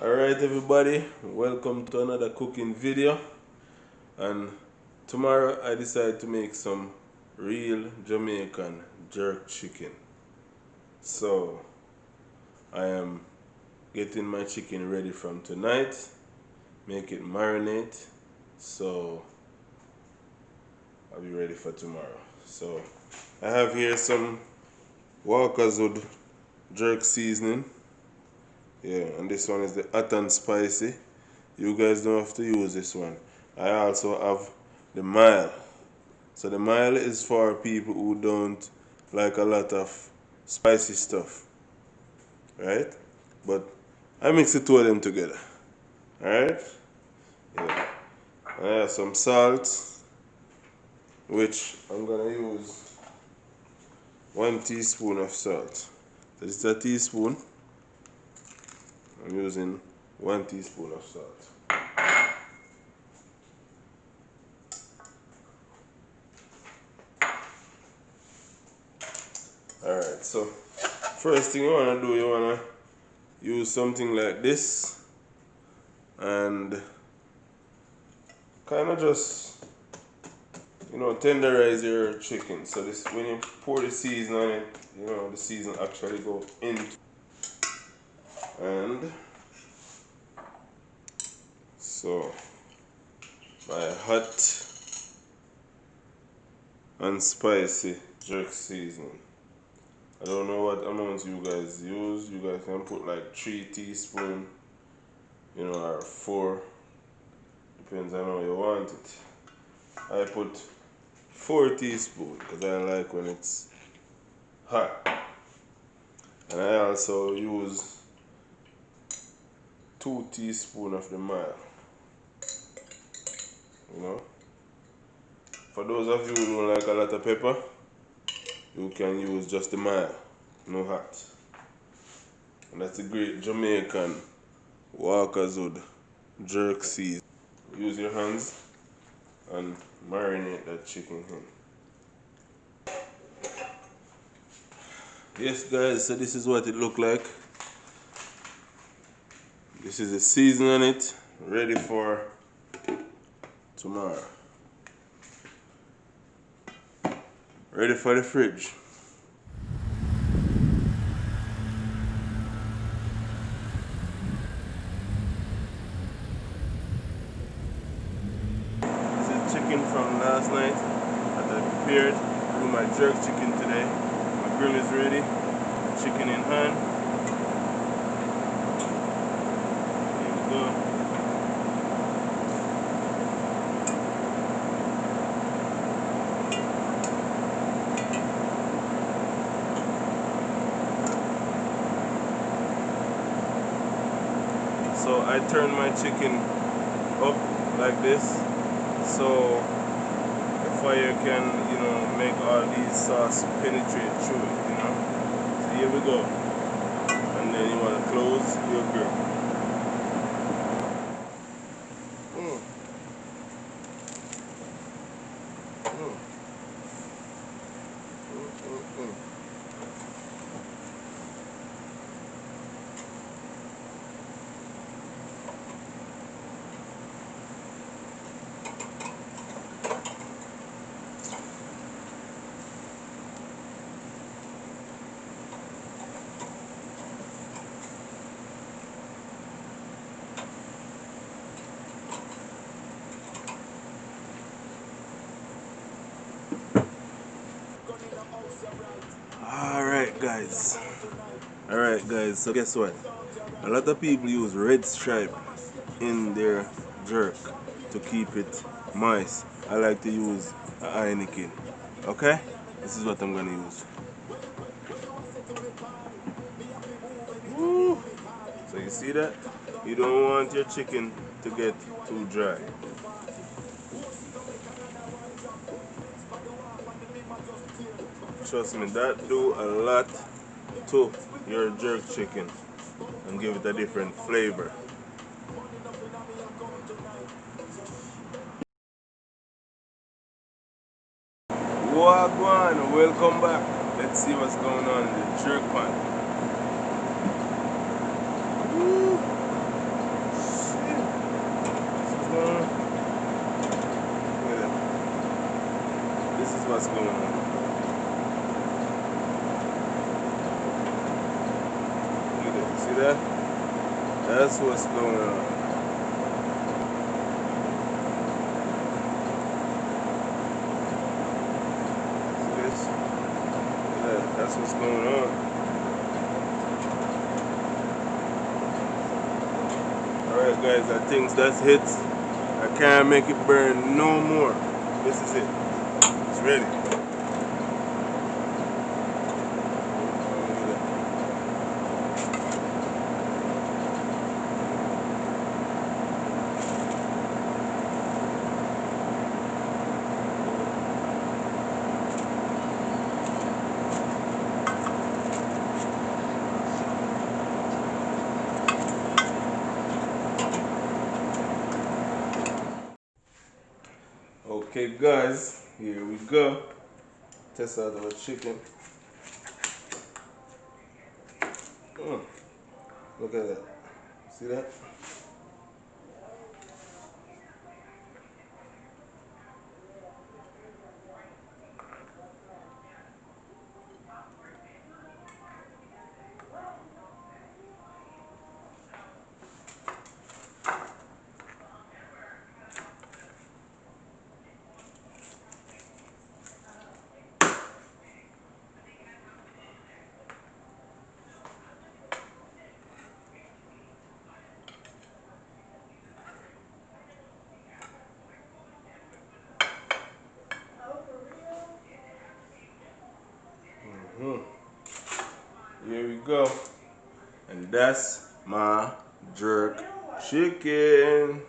Alright everybody, welcome to another cooking video, and tomorrow I decided to make some real Jamaican jerk chicken. So I am getting my chicken ready from tonight, make it marinate, so I'll be ready for tomorrow. So I have here some Walker's Wood jerk seasoning. Yeah, and this one is the hot and spicy. You guys don't have to use this one. I also have the mild. So the mild is for people who don't like a lot of spicy stuff, right? But I mix the two of them together, alright? Yeah. I have some salt, which I'm gonna use 1 teaspoon of salt. So this is a teaspoon. I'm using 1 teaspoon of salt. Alright, so first thing you wanna do, you wanna use something like this and kind of just, tenderize your chicken. So this, when you pour the season on it, the season actually go in. And so my hot and spicy jerk seasoning. I don't know what amounts you guys use. You guys can put like 3 teaspoons, or 4. Depends on how you want it. I put 4 teaspoons because I like when it's hot. And I also use 2 teaspoons of the mild. For those of you who don't like a lot of pepper, you can use just the mild, no hot. And that's a great Jamaican Walker's Wood jerk seasoning. Use your hands and marinate that chicken in. Yes guys, so this is what it look like. This is the season on it, ready for tomorrow. Ready for the fridge. This is chicken from last night that I prepared. Do my jerk chicken today. My grill is ready. Chicken in hand. Here we go. So I turn my chicken up like this, so the fire can, make all these sauce penetrate through it, So here we go. And then you want to close your grill. Mm. Mm. Mm. Alright guys, so guess what? A lot of people use red stripe in their jerk to keep it moist. I like to use a Heineken. Okay? This is what I'm gonna use. Woo. So you see that? You don't want your chicken to get too dry. Trust me, that do a lot to your jerk chicken and give it a different flavor. Wagwan, welcome back. Let's see what's going on in the jerk pan. Woo. what's going on. Look at that. See that? That's what's going on. See this? Look at that. That's what's going on. Alright guys, I think that's it. I can't make it burn no more. This is it. It's ready. Okay guys, here we go. Test out our chicken. Look at that. See that? Here we go. And that's my jerk chicken.